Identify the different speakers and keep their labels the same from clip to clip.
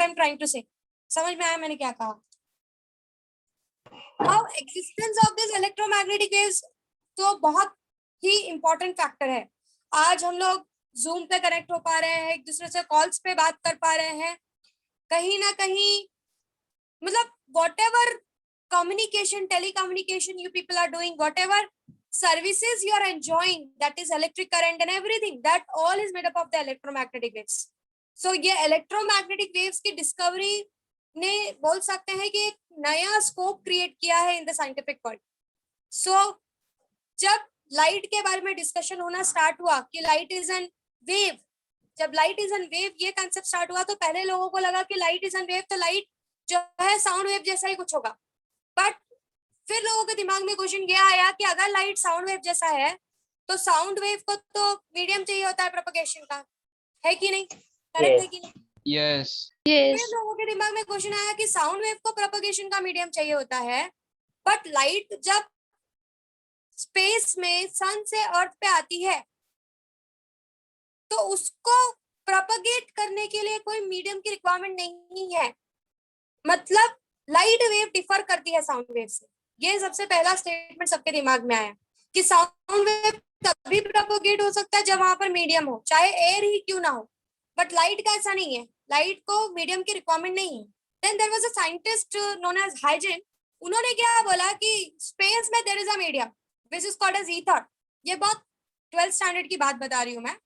Speaker 1: what I'm trying to say? समझ में आया मैंने क्या कहा? Now existence of this electromagnetic waves तो बहुत ही important factor है. आज हम लोग Zoom पे कनेक्ट हो पा रहे हैं, एक दूसरे से कॉल्स पे बात कर पा रहे हैं, कहीं ना कहीं मतलब whatever communication, telecommunication you people are doing, whatever services you are enjoying, that is electric current and everything, that all is made up of the electromagnetic waves. So ये electromagnetic waves की discovery ने बोल सकते हैं कि एक नया scope create किया है इन द साइंटिफिक वर्ल्ड. सो जब लाइट के बारे में डिस्कशन होना स्टार्ट हुआ कि लाइट इज एन वेव, जब लाइट इज एन वेव ये कंसेप्ट स्टार्ट हुआ तो पहले लोगों को लगा कि लाइट इज एन वेव तो लाइट जो है साउंड वेव जैसा ही कुछ होगा. बट फिर लोगों के दिमाग में क्वेश्चन ये आया कि अगर लाइट साउंड वेव जैसा है तो साउंड वेव को तो मीडियम चाहिए होता है प्रोपगेशन का, है कि नहीं? करेक्ट है कि नहीं?
Speaker 2: यस.
Speaker 1: फिर लोगों के दिमाग में क्वेश्चन आया कि साउंड वेव को प्रोपगेशन का मीडियम चाहिए होता है, बट लाइट जब स्पेस में सन से अर्थ पे आती है तो उसको प्रोपगेट करने के लिए कोई मीडियम की रिक्वायरमेंट नहीं है. मतलब लाइट वेव डिफर करती है साउंड वेव से. ये सबसे पहला स्टेटमेंट सबके दिमाग में आया कि साउंड वेव तभी प्रोपगेट हो सकता है जब वहां पर मीडियम हो, चाहे एयर ही क्यों ना हो. बट लाइट का ऐसा नहीं है, लाइट को मीडियम की रिक्वायरमेंट नहीं है. Then there was a scientist known as Huygens. उन्होंने क्या बोला कि स्पेस में there is a medium which is called as ether. ये बहुत 12th स्टैंडर्ड की बात बता रही हूँ मैं.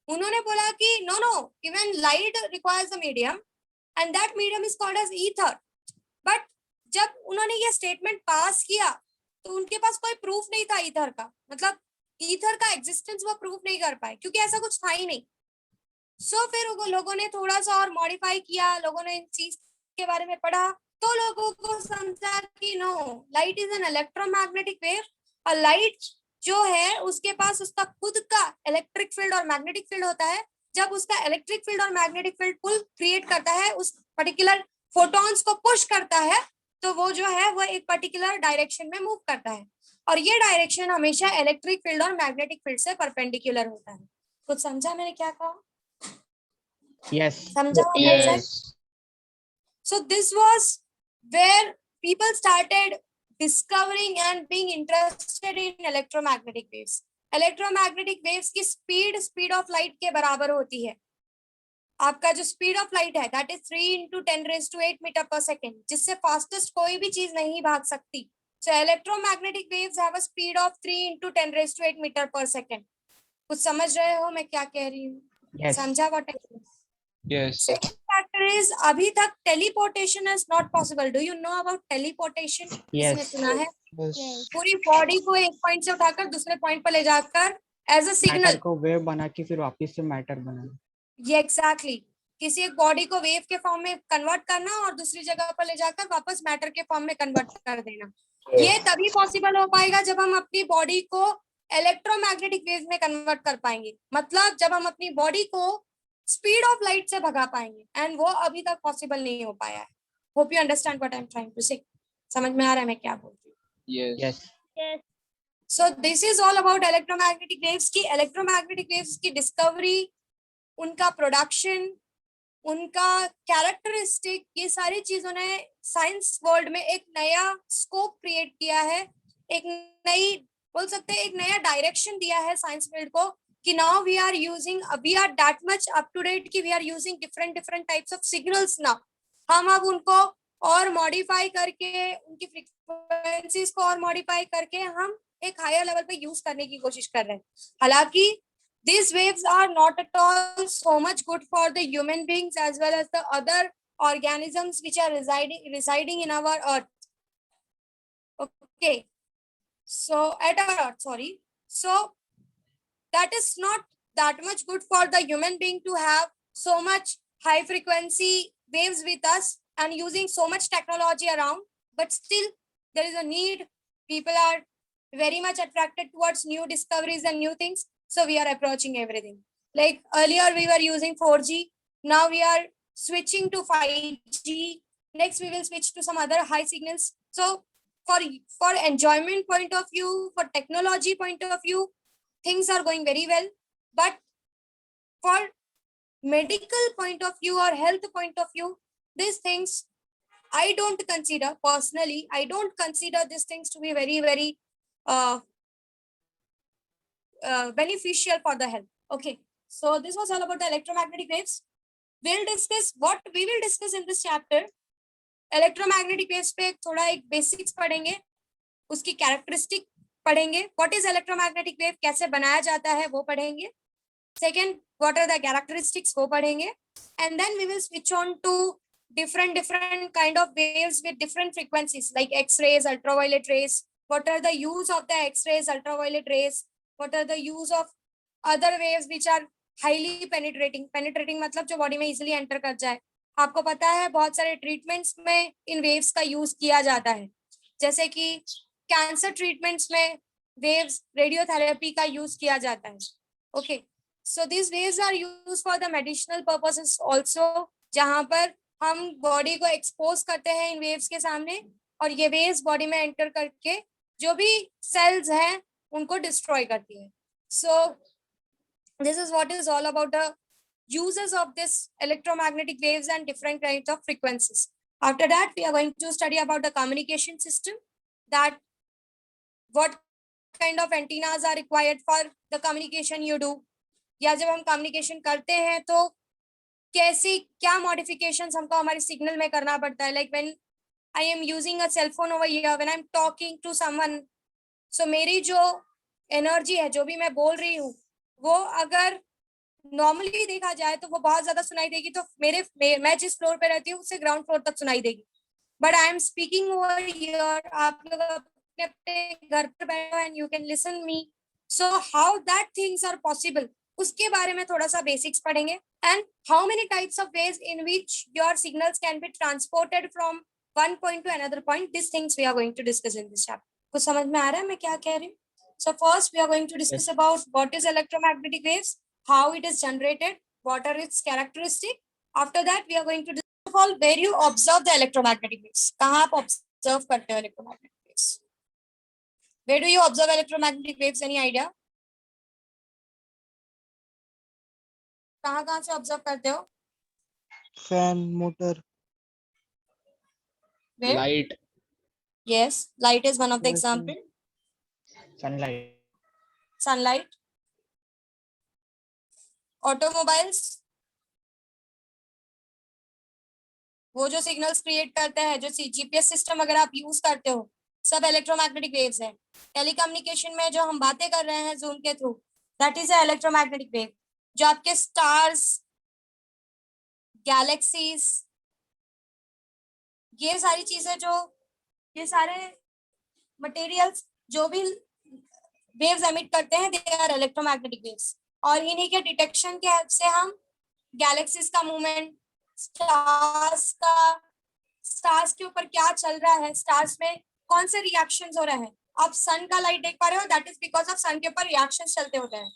Speaker 1: उन्होंने बोला कि no no, even light requires a medium and that medium is called as ether. But जब उन्होंने ये स्टेटमेंट पास किया तो उनके पास कोई प्रूफ नहीं था ईथर का, मतलब ईथर का एग्जिस्टेंस वो प्रूफ नहीं कर पाए क्योंकि ऐसा कुछ था ही नहीं. सो फिर लोगों ने थोड़ा सा और मॉडिफाई किया, लोगों ने इन चीज के बारे में पढ़ा तो लोगों को समझा कि no, light is an electromagnetic wave. और लाइट जो है उसके पास उसका खुद का इलेक्ट्रिक फील्ड और मैग्नेटिक फील्ड होता है. जब उसका इलेक्ट्रिक फील्ड और मैग्नेटिक फील्ड पुल क्रिएट करता है, उस पर्टिकुलर फोटॉन्स को पुश करता है, तो वो जो है वो एक पर्टिकुलर डायरेक्शन में मूव करता है. और ये डायरेक्शन हमेशा इलेक्ट्रिक फील्ड और मैग्नेटिक फील्ड से परपेंडिकुलर होता है. कुछ समझा मैंने क्या कहा?
Speaker 3: Yes.
Speaker 1: समझा?
Speaker 2: Yes.
Speaker 1: So this was where people started discovering and being interested in electromagnetic waves. Electromagnetic waves की स्पीड ऑफ लाइट के बराबर होती है. आपका जो स्पीड ऑफ लाइट है that is 3 × 10⁸ metre per second, जिससे फास्टेस्ट कोई भी चीज नहीं भाग सकती. So electromagnetic waves have a speed of 3 × 10⁸ metre per second. कुछ समझ रहे हो मैं क्या कह रही हूँ?
Speaker 3: Yes.
Speaker 1: समझा what I mean?
Speaker 2: Yes.
Speaker 1: Second factor is अभी तक teleportation is not possible. Do you know about teleportation?
Speaker 3: Yes.
Speaker 1: इसने सुना है?
Speaker 2: Yes.
Speaker 1: पूरी बॉडी को एक पॉइंट से उठाकर दूसरे पॉइंट पर ले जाकर एज अ
Speaker 3: मैटर
Speaker 1: सिग्नल.
Speaker 3: को वेव बना के फिर वापस से मैटर बनाना.
Speaker 1: ये एग्जैक्टली किसी एक बॉडी को वेव के फॉर्म में कन्वर्ट करना और दूसरी जगह पर ले जाकर वापस मैटर के फॉर्म में कन्वर्ट कर देना. ये तभी पॉसिबल हो पाएगा जब हम अपनी बॉडी को इलेक्ट्रोमैग्नेटिक वेव में कन्वर्ट कर पाएंगे. मतलब जब हम अपनी बॉडी को स्पीड ऑफ लाइट से भगा पाएंगे, एंड वो अभी तक पॉसिबल नहीं हो पाया है. Hope you understand what I am trying to say. समझ में आ रहा है मैं क्या बोल रही हूँ?
Speaker 2: Yes.
Speaker 3: Yes.
Speaker 1: So this is all about electromagnetic waves की. इलेक्ट्रोमैग्नेटिक वेव्स की डिस्कवरी, उनका प्रोडक्शन, उनका कैरेक्टरिस्टिक, ये सारी चीजों ने साइंस वर्ल्ड में एक नया स्कोप क्रिएट किया है. एक नई बोल सकते हैं एक नया डायरेक्शन दिया है साइंस फील्ड को कि now we are that much up to date कि we are using different types of signals now. हम अब उनको और मॉडिफाई करके, उनकी फ्रीक्वेंसीज को और मॉडिफाई करके हम एक हायर लेवल पे यूज करने की कोशिश कर रहे हैं. हालांकि these waves are not at all so much good for the human beings as well as the other organisms which are residing in our earth. Okay, so at our earth, sorry. So that is not that much good for the human being to have so much high frequency waves with us and using so much technology around. But still there is a need. People are very much attracted towards new discoveries and new things. So we are approaching everything. Like earlier we were using 4G. Now we are switching to 5G. Next we will switch to some other high signals. So for enjoyment point of view, for technology point of view, things are going very well. But for medical point of view or health point of view, these things I don't consider personally. I don't consider these things to be very uh, beneficial for the health. Okay, so this was all about the electromagnetic waves. We'll discuss what we will discuss in this chapter. Electromagnetic waves पे थोड़ा एक basics पढ़ेंगे, उसकी characteristic पढ़ेंगे, what is electromagnetic wave, कैसे बनाया जाता है वो पढ़ेंगे. Second, what are the characteristics वो पढ़ेंगे. And then we will switch on to different kind of waves with different frequencies like x-rays, ultraviolet rays. What are the use of the x-rays, ultraviolet rays? What are the use of other waves which are highly penetrating मतलब जो body में easily enter कर जाए. आपको पता है बहुत सारे ट्रीटमेंट्स में इन वेव्स का यूज किया जाता है, जैसे कि कैंसर ट्रीटमेंट्स में वेव्स, रेडियोथेरेपी का यूज किया जाता है. Okay, so this waves are use for the medicinal purposes also, जहां पर हम बॉडी को एक्सपोज करते हैं इन वेव्स के सामने, और ये वेव्स बॉडी में एंटर करके जो भी सेल्स हैं उनको डिस्ट्रॉय करती है. So this is what is all about the uses of this electromagnetic waves and different kinds of frequencies. After that, we are going to study about the communication system, that what kind of antennas are required for the communication you do, या जब हम communication करते हैं तो कैसी क्या modifications हमको हमारे signal में करना पड़ता है. Like when I am using a cell phone over here, when I'm talking to someone, so मेरी जो energy है, जो भी मैं बोल रही हूँ, वो अगर नॉर्मली देखा जाए तो वो बहुत ज्यादा सुनाई देगी, तो मैं जिस फ्लोर पे रहती हूँ उससे ग्राउंड फ्लोर तक सुनाई देगी. But I am speaking over here, आप लोग अपने अपने घर पर बैठो and you can listen me. So how that things are possible, उसके बारे में थोड़ा सा बेसिक्स पढ़ेंगे. And how many types of waves in which your signals can be transported from one point to another point. This things we are going to discuss in this chapter. कुछ समझ में आ रहा है मैं क्या कह रही हूँ? So first we are going to discuss about what is electromagnetic waves, how it is generated, what are its characteristics. After that, we are going to discuss of all where you observe the electromagnetic waves. कहाँ आप observe करते हो electromagnetic waves? Where do you observe electromagnetic waves? Any idea? कहाँ से observe करते हो?
Speaker 2: Fan, motor.
Speaker 1: Where?
Speaker 3: Light.
Speaker 1: Yes, light is one of the example.
Speaker 3: Sunlight.
Speaker 1: Sunlight. Automobiles. वो जो सिग्नल्स क्रिएट करते हैं, जो जीपीएस सिस्टम अगर आप यूज करते हो, सब इलेक्ट्रोमैग्नेटिक वेव्स है. टेलीकम्युनिकेशन में जो हम बातें कर रहे हैं जूम के through, that is a electromagnetic wave. जो आपके स्टार्स, गैलेक्सीज, ये सारी चीजें, जो ये सारे मटेरियल्स जो भी वेव्स एमिट करते हैं, दे आर इलेक्ट्रोमैग्नेटिक वेव्स. और इन्हीं के डिटेक्शन के हेल्प से हम गैलेक्सीज का मूवमेंट, स्टार्स के ऊपर क्या चल रहा है, स्टार्स में कौन से रिएक्शंस हो रहे हैं. आप सन का लाइट देख पा रहे हो, दैट इज बिकॉज ऑफ सन के ऊपर रिएक्शंस चलते होते हैं.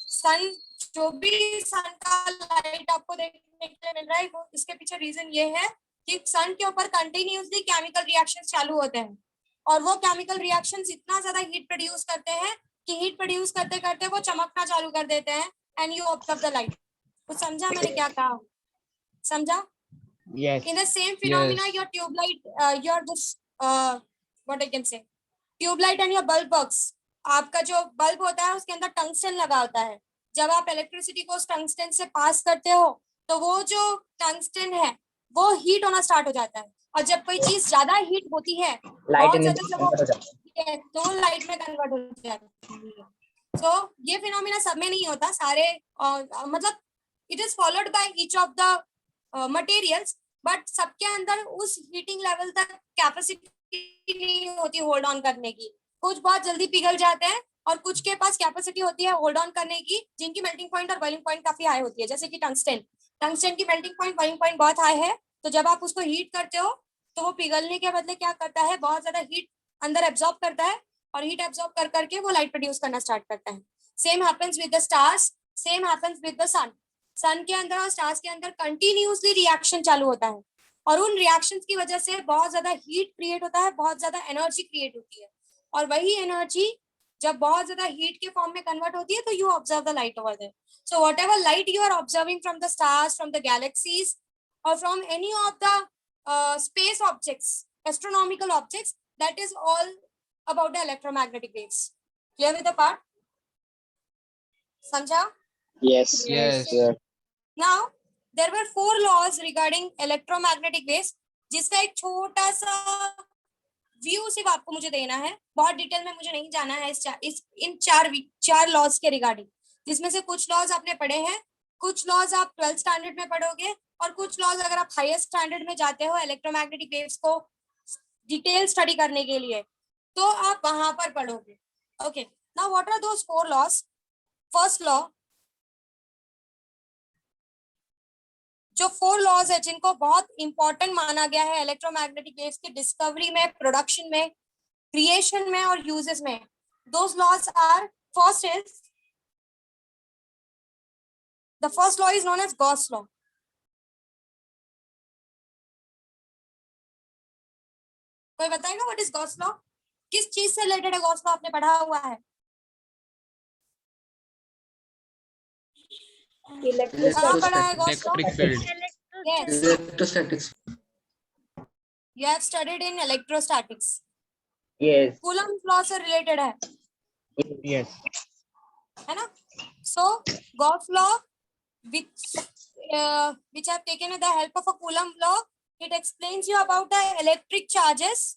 Speaker 1: सन, जो भी सन का लाइट आपको देखने के लिए मिल रहा है, वो इसके पीछे रीजन ये है कि सन के ऊपर कंटिन्यूअसली केमिकल रिएक्शंस चालू होते हैं, और वो केमिकल रिएक्शंस इतना ज्यादा हीट प्रोड्यूस करते हैं कि हीट प्रोड्यूस करते करते वो चमकना चालू कर देते हैं, and you observe the light. कुछ समझा मैंने क्या कहा? समझा?
Speaker 3: Yes.
Speaker 1: In the same phenomena,
Speaker 3: Yes.
Speaker 1: your tube light, your this what I can say, tube light and your bulb works. आपका जो बल्ब होता है उसके अंदर टंगस्टन लगा होता है. जब आप इलेक्ट्रिसिटी को उस टंगस्टन से पास करते हो तो वो जो टंगस्टन है वो हीट होना स्टार्ट हो जाता है, और जब कोई चीज ज्यादा हीट होती है, बहुत ज्यादा, जब वो तो लाइट में कन्वर्ट हो जाती है. सो ये फिनोमिना सब में नहीं होता, सारे मतलब it is followed by each of the materials, but सबके अंदर उस हीटिंग लेवल तक कैपेसिटी नहीं होती होल्ड ऑन करने की. कुछ बहुत जल्दी पिघल जाते हैं और कुछ के पास कैपेसिटी होती है होल्ड ऑन करने की, जिनकी मेल्टिंग पॉइंट और बॉइलिंग पॉइंट काफी हाई होती है. जैसे कि टंगस्टन की मेल्टिंग पॉइंट, बॉइलिंग पॉइंट बहुत हाई है, तो जब आप उसको हीट करते हो तो वो पिघलने के बदले क्या करता है, बहुत ज्यादा हीट अंदर एब्जॉर्ब करता है, और हीट एब्जॉर्ब कर करके वो लाइट प्रोड्यूस करना स्टार्ट करता है. Same happens with the stars, same happens with the sun. Sun के अंदर और स्टार्स के अंदर कंटिन्यूअसली रिएक्शन चालू होता है, और उन रिएक्शंस की वजह से बहुत ज्यादा हीट क्रिएट होता है, बहुत ज्यादा एनर्जी क्रिएट होती है, और वही एनर्जी जब बहुत ज्यादा हीट के फॉर्म में कन्वर्ट होती है तो you observe the light over there. So whatever light you are observing from the stars, from the galaxies, or from any of the space objects, astronomical objects, that is all about the electromagnetic waves. Clear with the part? Samjha?
Speaker 4: Yes.
Speaker 3: Yes.
Speaker 4: Sir.
Speaker 1: Now there were 4 laws regarding electromagnetic waves, जिसका एक छोटा सा view सिर्फ आपको मुझे देना है. बहुत डिटेल में मुझे नहीं जाना है इन चार लॉज के रिगार्डिंग, जिसमें से कुछ लॉज आपने पढ़े हैं, कुछ लॉज आप 12th स्टैंडर्ड में पढ़ोगे, और कुछ लॉज अगर आप हायर स्टैंडर्ड में जाते हो इलेक्ट्रोमैग्नेटिक वेव्स को डिटेल स्टडी करने के लिए तो आप वहां पर पढ़ोगे. Okay, now what are those 4 laws? First law, जो 4 लॉज है जिनको बहुत इंपॉर्टेंट माना गया है इलेक्ट्रोमैग्नेटिक वेव्स की डिस्कवरी में, प्रोडक्शन में, क्रिएशन में और यूजेस में. Those laws are, first is the first law is known as Gauss law. कोई बताएगा व्हाट इज गॉस लॉ? किस चीज से रिलेटेड है गॉस लॉ? आपने पढ़ा हुआ है? कहाँ पढ़ा है Gauss law?
Speaker 3: Electric field.
Speaker 1: Yes,
Speaker 4: Electrostatics.
Speaker 1: you have studied in electrostatics.
Speaker 4: Yes.
Speaker 1: Coulomb's law से रिलेटेड है,
Speaker 3: Yes.
Speaker 1: है ना? So Gauss law, which I have taken with the help of a Coulomb law, it explains you about the electric charges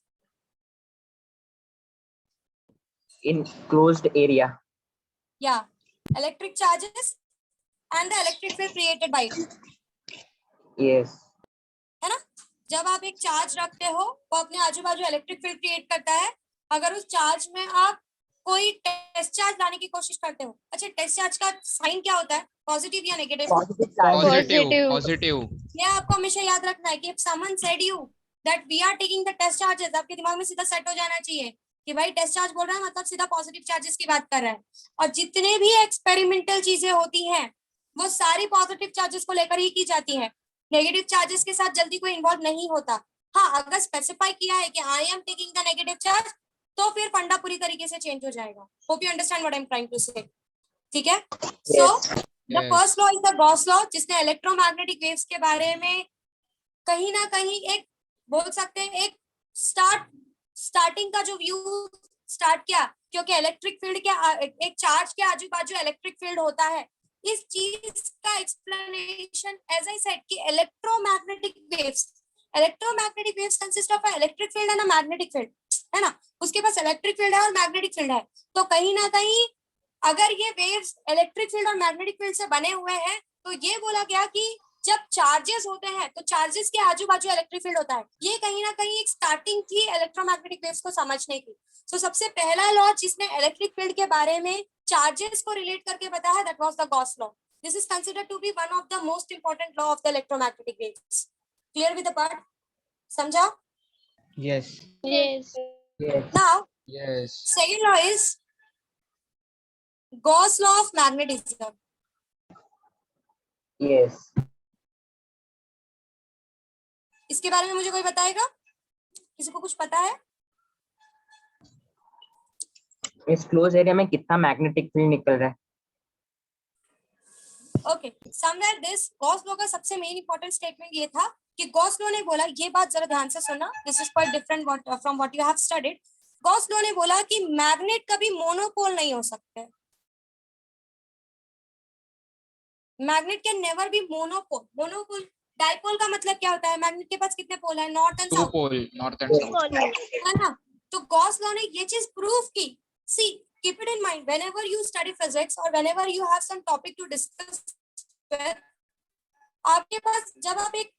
Speaker 4: In closed area.
Speaker 1: yeah, electric charges and the electric field created by it.
Speaker 4: Yes.
Speaker 1: है ना? जब आप एक charge रखते हो वो अपने आजू बाजू इलेक्ट्रिक फील्ड क्रिएट करता है. अगर उस चार्ज में आप कोई टेस्ट चार्ज लाने की कोशिश करते हो, अच्छा टेस्ट चार्ज का साइन क्या होता है? पॉजिटिव या नेगेटिव?
Speaker 3: Positive.
Speaker 1: ये आपको हमेशा याद रखना है कि if someone said you that we are taking the test charges, आपके दिमाग में सीधा सेट हो जाना चाहिए कि भाई टेस्ट चार्ज बोल रहा है मतलब सीधा पॉजिटिव चार्जेस की बात कर रहा है. और जितने भी एक्सपेरिमेंटल चीजें होती हैं वो सारी पॉजिटिव चार्जेस को लेकर ही की जाती है. नेगेटिव चार्जेस के साथ जल्दी कोई इन्वॉल्व नहीं होता. हाँ, अगर स्पेसिफाई किया है कि I am taking the negative charge तो फिर फंडा पूरी तरीके से चेंज हो जाएगा. Hope you understand what I am trying to say. ठीक है? So the first law is the Gauss law, जिसने इलेक्ट्रोमैग्नेटिक वेव्स के बारे में कहीं ना कहीं एक बोल सकते हैं एक स्टार्टिंग का जो व्यू स्टार्ट किया, क्योंकि इलेक्ट्रिक फील्ड के एक चार्ज के आजू बाजू इलेक्ट्रिक फील्ड होता है. इस चीज का एक्सप्लेनेशन एज आई सेड कि electromagnetic waves consist of electric field and a magnetic field, है ना? उसके पास इलेक्ट्रिक फील्ड है और मैग्नेटिक फील्ड है. तो कहीं ना कहीं अगर ये वेव्स इलेक्ट्रिक फील्ड और मैग्नेटिक फील्ड से बने हुए हैं तो ये बोला गया कि जब चार्जेस होते हैं तो चार्जेस के आजू बाजू इलेक्ट्रिक फील्ड होता है. ये कहीं ना कहीं एक स्टार्टिंग थी इलेक्ट्रोमैग्नेटिक वेव्स को समझने की. सो सबसे पहला लॉ जिसने इलेक्ट्रिक फील्ड के बारे में चार्जेस को रिलेट करके बताया, that was the Gauss law. This is considered to be one of the most important law of the electromagnetic waves. Clear with the part? समझा?
Speaker 3: Yes.
Speaker 5: Yes.
Speaker 4: Yes.
Speaker 1: Now
Speaker 3: Yes.
Speaker 1: second law is Gauss law of magnetism.
Speaker 4: Yes.
Speaker 1: इसके बारे में मुझे कोई बताएगा? किसी को कुछ पता है?
Speaker 4: इस क्लोज एरिया में कितना मैग्नेटिक फील्ड निकल रहा है?
Speaker 1: Okay, somewhere this Gauss law का सबसे मेन इंपॉर्टेंट स्टेटमेंट ये था कि गॉस लॉ ने बोला, ये बात जरा ध्यान से सुनना, this is quite different from what you have studied. Gauss law ने बोला कि मैग्नेट कभी मोनोपोल नहीं हो सकते. Magnet can never be monopole. Dipole का मतलब क्या होता है? मैग्नेट के पास कितने पोल है? North and
Speaker 3: Two
Speaker 1: south,
Speaker 3: pole, north and south.
Speaker 1: है ना? तो गॉस लॉ ने ये चीज प्रूव की. सी, keep it in mind whenever you study physics or whenever you have some topic to discuss with, आपके पास जब आप एक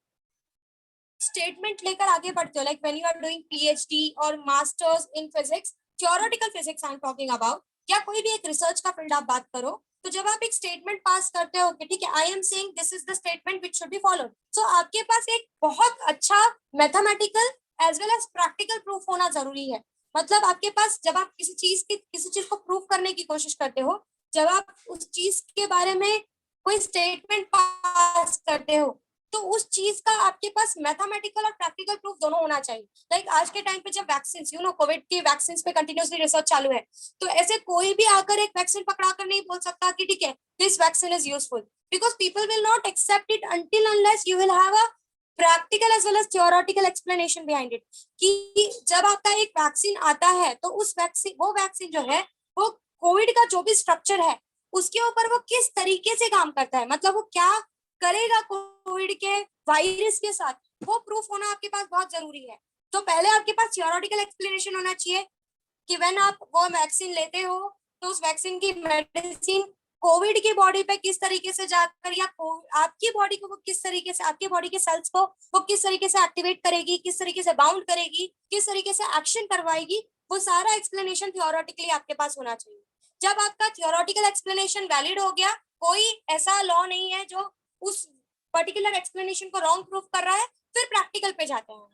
Speaker 1: स्टेटमेंट लेकर आगे बढ़ते हो, like when you are doing PhD or masters in physics, theoretical physics I'm talking about, या कोई भी एक रिसर्च का फील्ड आप बात करो, तो जब आप एक स्टेटमेंट पास करते हो कि ठीक है, I am saying this is the statement which should be followed, so आपके पास एक बहुत अच्छा mathematical as well as practical proof होना जरूरी है. मतलब आपके पास जब आप किसी चीज को प्रूफ करने की कोशिश करते हो, जब आप उस चीज के बारे में कोई स्टेटमेंट पास करते हो, तो उस चीज का आपके पास मैथमेटिकल और प्रैक्टिकल प्रूफ दोनों होना चाहिए। लाइक आज के टाइम पे जब वैक्सीन कोविड की वैक्सीन पे कंटिन्यूसली रिसर्च चालू है, तो ऐसे कोई भी आकर एक वैक्सीन पकड़ा कर नहीं बोल सकता कि ठीक है this vaccine is useful, because people will not accept it until unless you will have a practical as well as theoretical explanation behind it. कि जब आपका एक वैक्सीन आता है तो उस वैक्सीन जो है वो कोविड का जो भी स्ट्रक्चर है उसके ऊपर वो किस तरीके से काम करता है, मतलब वो क्या करेगा कोविड के वायरस के साथ, वो प्रूफ होना आपके पास बहुत जरूरी है। तो पहले आपके पास थियोरेटिकल एक्सप्लेनेशन होना चाहिए कि व्हेन आप वो वैक्सीन लेते हो तो उस वैक्सीन की मेडिसिन कोविड की बॉडी पे किस तरीके से जाकर या आपकी बॉडी को वो किस तरीके से, आपकी बॉडी के सेल्स को वो किस तरीके से एक्टिवेट करेगी, किस तरीके से बाउंड करेगी, किस तरीके से एक्शन करवाएगी, वो सारा एक्सप्लेनेशन थियोरेटिकली आपके पास होना चाहिए। जब आपका थियोरेटिकल एक्सप्लेनेशन वैलिड हो गया, कोई ऐसा लॉ नहीं है जो उस पर्टिकुलर एक्सप्लेनेशन को रॉन्ग प्रूफ कर रहा है, फिर प्रैक्टिकल पे जाते हैं।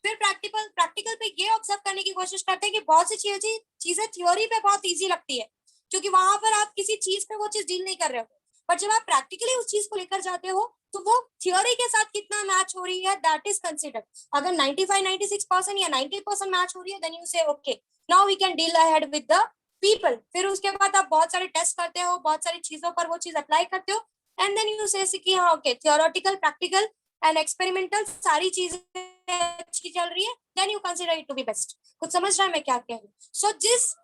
Speaker 1: फिर प्रैक्टिकल पे ये ऑब्जर्व करने की कोशिश करते हैं कि बहुत सी चीजें थ्योरी पे बहुत इजी लगती है क्योंकि वहां पर आप किसी चीज पे वो चीज डील नहीं कर रहे हो, पर जब आप प्रैक्टिकली उस चीज को लेकर जाते हो तो वो थ्योरी के साथ कितना मैच हो रही है दैट इज कंसिडर्ड। अगर 95-96% या 90% मैच हो रही है then you say okay now we can deal ahead with the people. फिर उसके बाद आप बहुत सारे टेस्ट करते हो, बहुत सारी चीजों पर वो चीज अप्लाई करते हो एंड देन यू से कि हाँ okay theoretical practical and experimental सारी चीजें अच्छी चल रही है, then you consider it to be best. कुछ समझ रहा है मैं क्या कह रही हूँ? सो जिस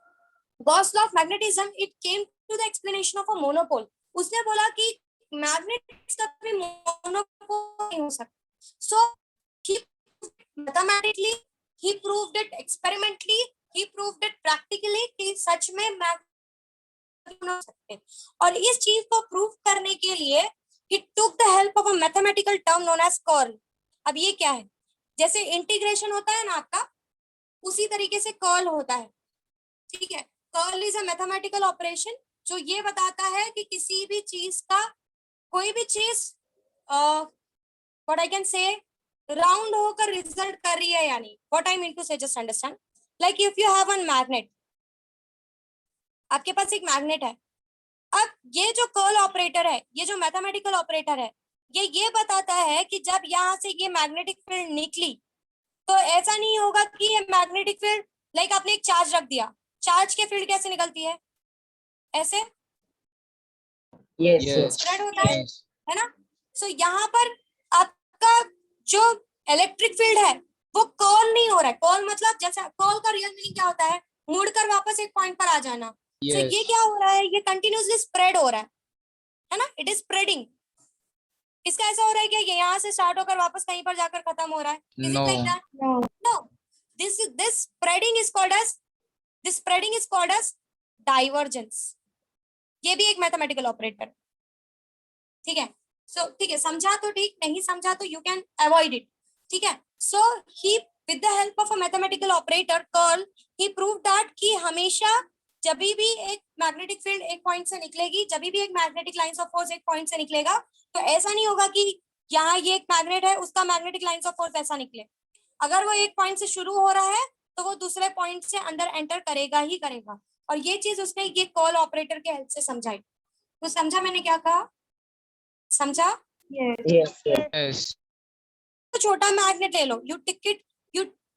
Speaker 1: Gauss law of magnetism it came to the explanation of a monopole। उसने बोला कि मैग्नेट्स कभी मोनोपोल नहीं हो सकता। सो he mathematically, he proved it experimentally, he proved it practically कि सच में मैग्नेट हो सकते। और इस चीज को प्रूव करने के लिए he took the help of a mathematical term known as curl. अब ये क्या है? जैसे इंटीग्रेशन होता है ना आपका, उसी तरीके से कर्ल होता है, ठीक है। Curl is a mathematical operation जो ये बताता है कि किसी भी चीज का कोई भी चीज what I can say round होकर रिजल्ट कर रही है या नहीं। व्हाट आई मीन टू से just understand, like if you have one magnet, आपके पास एक मैग्नेट है। अब ये जो कर्ल ऑपरेटर है, ये जो मैथमेटिकल ऑपरेटर है, ये बताता है कि जब यहाँ से ये मैग्नेटिक फील्ड निकली तो ऐसा नहीं होगा कि ये मैग्नेटिक फील्ड, लाइक आपने एक चार्ज रख दिया, चार्ज के फील्ड कैसे निकलती है? ऐसे
Speaker 4: Yes.
Speaker 1: स्प्रेड होता है ना। सो यहाँ पर आपका जो इलेक्ट्रिक फील्ड है वो कर्ल नहीं हो रहा है। कर्ल मतलब जैसे कर्ल का रियल मीनिंग क्या होता है? मुड़कर वापस एक पॉइंट पर आ जाना। सो ये क्या हो रहा है? ये कंटिन्यूसली स्प्रेड हो रहा है ना, इट इज स्प्रेडिंग। इसका ऐसा हो रहा है कि ये यहाँ से स्टार्ट होकर वापस कहीं पर जाकर खत्म हो रहा है? Is it like that? No, this spreading is called as divergence. ये भी एक मैथमेटिकल ऑपरेटर, ठीक है। सो ठीक है, समझा तो ठीक, नहीं समझा तो यू कैन अवॉइड इट, ठीक है। So he with the help of a mathematical operator curl he prove that कि हमेशा जब भी एक मैग्नेटिक फील्ड एक पॉइंट से निकलेगी, जब भी एक मैग्नेटिक लाइंस ऑफ फोर्स एक पॉइंट से निकलेगा, तो ऐसा नहीं होगा कि यहाँ ये एक मैग्नेट है उसका मैग्नेटिक लाइंस ऑफ फोर्स ऐसा निकले। अगर वो एक पॉइंट से शुरू हो रहा है तो वो दूसरे पॉइंट से अंदर एंटर करेगा ही करेगा। और ये चीज उसने ये कर्ल ऑपरेटर के हेल्प से समझाई। तो समझा मैंने क्या कहा? समझा?
Speaker 3: Yes.
Speaker 1: तो छोटा मैग्नेट ले लो, you